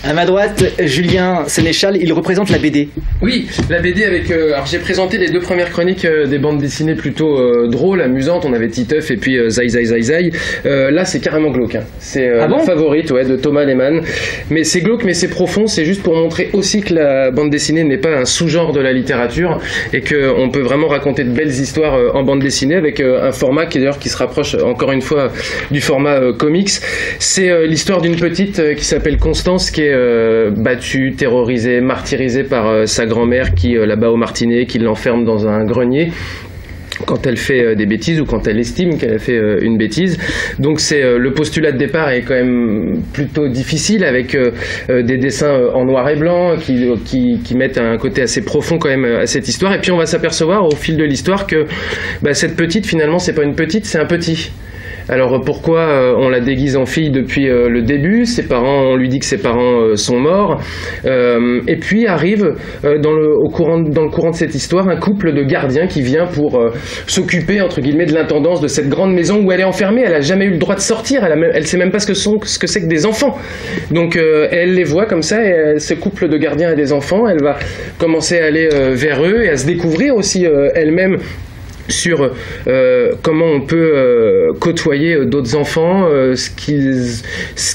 À ma droite, Julien Sénéchal, il représente la BD. Oui, la BD avec... alors j'ai présenté les 2 premières chroniques des bandes dessinées plutôt drôles, amusantes. On avait Titeuf et puis Zai Zai Zai Zai. Là c'est carrément glauque. Hein. C'est la favorite de Thomas Lehmann. Mais c'est glauque, mais c'est profond. C'est juste pour montrer aussi que la bande dessinée n'est pas un sous-genre de la littérature et qu'on peut vraiment raconter de belles histoires en bande dessinée avec un format qui d'ailleurs qui se rapproche encore une fois du format comics. C'est l'histoire d'une petite qui s'appelle Constance qui est battue, terrorisée, martyrisée par sa grand-mère qui la bat au martinet, qui l'enferme dans un grenier quand elle fait des bêtises ou quand elle estime qu'elle a fait une bêtise. Donc c'est le postulat de départ est quand même plutôt difficile avec des dessins en noir et blanc qui mettent un côté assez profond quand même à cette histoire. Et puis on va s'apercevoir au fil de l'histoire que cette petite finalement c'est pas une petite, c'est un petit. Alors pourquoi on la déguise en fille depuis le début? Ses parents, on lui dit que ses parents sont morts. Et puis arrive dans le courant de cette histoire un couple de gardiens qui vient pour s'occuper entre guillemets de l'intendance de cette grande maison où elle est enfermée. Elle a jamais eu le droit de sortir. Elle sait même pas ce que c'est que des enfants. Donc elle les voit comme ça et ce couple de gardiens a des enfants. Elle va commencer à aller vers eux et à se découvrir aussi elle-même sur comment on peut côtoyer d'autres enfants, ce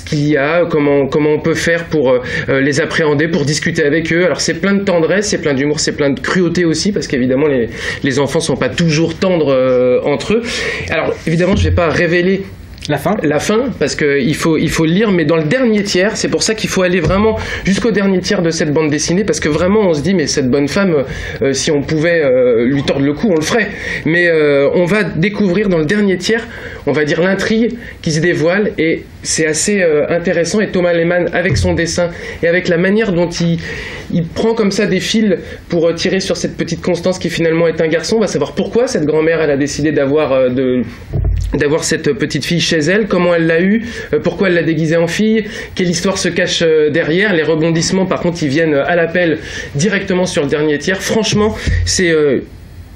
qu'il y a, comment on peut faire pour les appréhender, pour discuter avec eux. Alors c'est plein de tendresse, c'est plein d'humour, c'est plein de cruauté aussi, parce qu'évidemment les enfants sont pas toujours tendres entre eux. Alors évidemment je vais pas révéler la fin, parce qu'il faut le lire, mais dans le dernier tiers, c'est pour ça qu'il faut aller vraiment jusqu'au dernier tiers de cette bande dessinée, parce que vraiment on se dit, mais cette bonne femme, si on pouvait lui tordre le cou, on le ferait. Mais on va découvrir dans le dernier tiers, on va dire l'intrigue qui se dévoile, et c'est assez intéressant, et Thomas Lehmann, avec son dessin, et avec la manière dont il prend comme ça des fils pour tirer sur cette petite Constance qui finalement est un garçon, on va savoir pourquoi cette grand-mère, elle a décidé d'avoir cette petite fille chez elle, comment elle l'a eue, pourquoi elle l'a déguisée en fille, quelle histoire se cache derrière. Les rebondissements par contre ils viennent à l'appel directement sur le dernier tiers. Franchement c'est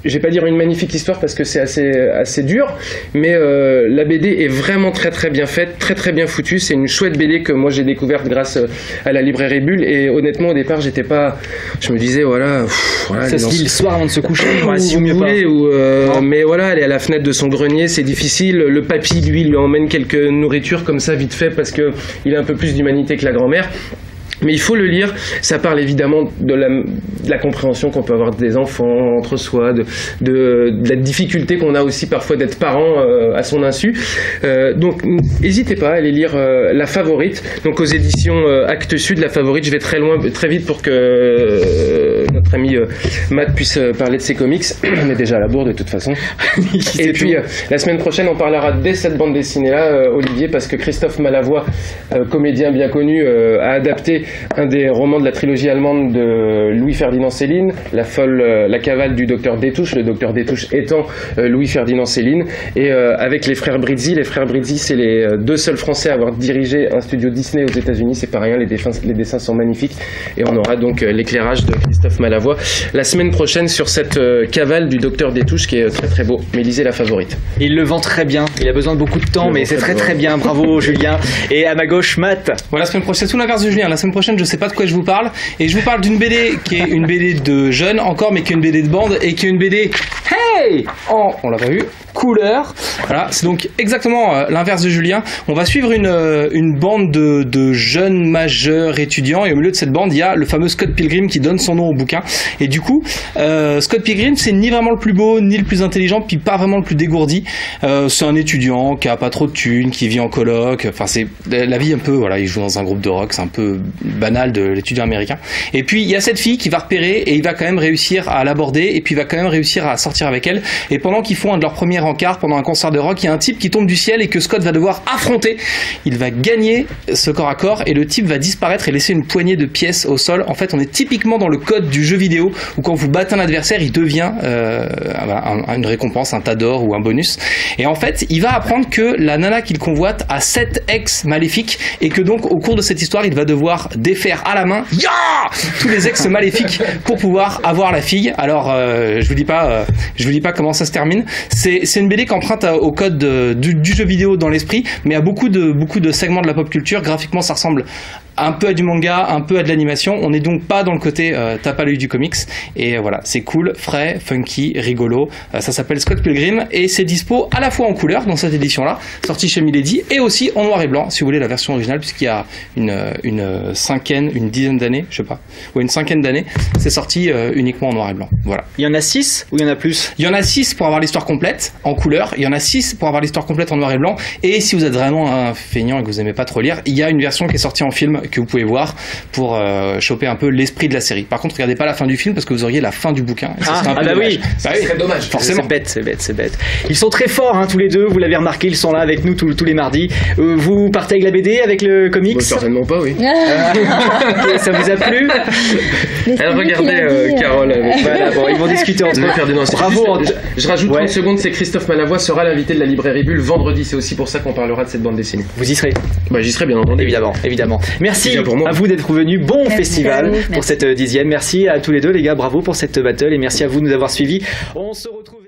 je vais pas dire une magnifique histoire parce que c'est assez dur, mais la BD est vraiment très très bien faite, très très bien foutue. C'est une chouette BD que moi j'ai découverte grâce à la librairie Bulle, et honnêtement au départ je me disais voilà ça se lit le soir avant de se coucher, si vous voulez, mais voilà, elle est à la fenêtre de son grenier, c'est difficile. Le papy lui emmène quelques nourritures comme ça vite fait parce que il a un peu plus d'humanité que la grand-mère. Mais il faut le lire, ça parle évidemment de la compréhension qu'on peut avoir des enfants entre soi, de la difficulté qu'on a aussi parfois d'être parent à son insu. Donc n'hésitez pas à aller lire La Favorite, donc aux éditions Actes Sud. La Favorite, je vais très vite pour que notre ami Matt puisse parler de ses comics. On est déjà à la bourre de toute façon. Et puis la semaine prochaine on parlera dès cette bande dessinée là, Olivier, parce que Christophe Malavoie, comédien bien connu, a adapté un des romans de la trilogie allemande de Louis-Ferdinand Céline, La cavale du docteur Détouche, le docteur Détouche étant Louis-Ferdinand Céline, et avec les frères Brizzi. Les frères Brizzi, c'est les 2 seuls Français à avoir dirigé un studio Disney aux États-Unis. C'est pas rien, les dessins sont magnifiques, et on aura donc l'éclairage de Christophe Malavoie la semaine prochaine sur cette cavale du docteur Détouche qui est très très beau. Mais lisez La Favorite. Il le vend très bien, il a besoin de beaucoup de temps, mais c'est très très bien. Bravo Julien. Et à ma gauche, Matt. Voilà, la semaine prochaine, c'est tout l'inverse de Julien. La semaine prochaine, je sais pas de quoi je vous parle, et je vous parle d'une BD qui est une BD de jeunes encore, mais qui est une BD de bande, et qui est une BD on l'a pas vu, couleur. Voilà, c'est donc exactement l'inverse de Julien. On va suivre une bande de jeunes majeurs étudiants, et au milieu de cette bande il y a le fameux Scott Pilgrim qui donne son nom au bouquin. Et du coup Scott Pilgrim, c'est ni vraiment le plus beau ni le plus intelligent, puis pas vraiment le plus dégourdi. C'est un étudiant qui a pas trop de thunes, qui vit en coloc, enfin c'est la vie un peu, voilà, il joue dans un groupe de rock, c'est un peu banal de l'étudiant américain. Et puis il y a cette fille qui va repérer, et il va quand même réussir à l'aborder, et puis il va quand même réussir à sortir avec elle. Et pendant qu'ils font un de leurs premiers rencarts, pendant un concert de rock, il y a un type qui tombe du ciel et que Scott va devoir affronter. Il va gagner ce corps à corps, et le type va disparaître et laisser une poignée de pièces au sol. En fait, on est typiquement dans le code du jeu vidéo où quand vous battez un adversaire, il devient une récompense, un tas d'or ou un bonus. Et en fait, il va apprendre que la nana qu'il convoite a 7 ex maléfiques, et que donc au cours de cette histoire, il va devoir défaire à la main tous les ex maléfiques pour pouvoir avoir la fille. Alors je vous dis pas comment ça se termine. C'est une BD qui emprunte au code du jeu vidéo dans l'esprit, mais à beaucoup de segments de la pop culture. Graphiquement, ça ressemble un peu à du manga, un peu à de l'animation. On n'est donc pas dans le côté tape à l'œil du comics. Et voilà, c'est cool, frais, funky, rigolo. Ça s'appelle Scott Pilgrim et c'est dispo à la fois en couleur dans cette édition-là, sortie chez Milady, et aussi en noir et blanc si vous voulez la version originale, puisqu'il y a une dizaine d'années, je sais pas, ou une cinquaine d'années, c'est sorti uniquement en noir et blanc. Voilà. Il y en a 6 ou il y en a plus? Il y en a 6 pour avoir l'histoire complète en couleur, il y en a 6 pour avoir l'histoire complète en noir et blanc, et si vous êtes vraiment un feignant et que vous aimez pas trop lire, il y a une version qui est sortie en film que vous pouvez voir pour choper un peu l'esprit de la série. Par contre, regardez pas la fin du film parce que vous auriez la fin du bouquin. Et ça serait un peu dommage. Oui, c'est très dommage. Forcément. C'est bête. Ils sont très forts, hein, tous les deux, vous l'avez remarqué, ils sont là avec nous tous les mardis. Vous partez avec la BD, avec le comics? Certainement pas, oui. Ça vous a plu? Elle regardait Carole avec... Voilà, bon, ils vont discuter entre eux. Bravo. Je rajoute 30 secondes, c'est Christophe Malavoie sera l'invité de la librairie Bulle vendredi, c'est aussi pour ça qu'on parlera de cette bande dessinée. Vous y serez? Bah j'y serai bien entendu. Évidemment. Merci à vous d'être venus. Bon festival pour cette 10e. Merci à tous les deux les gars, bravo pour cette battle et merci à vous de nous avoir suivis. On se retrouve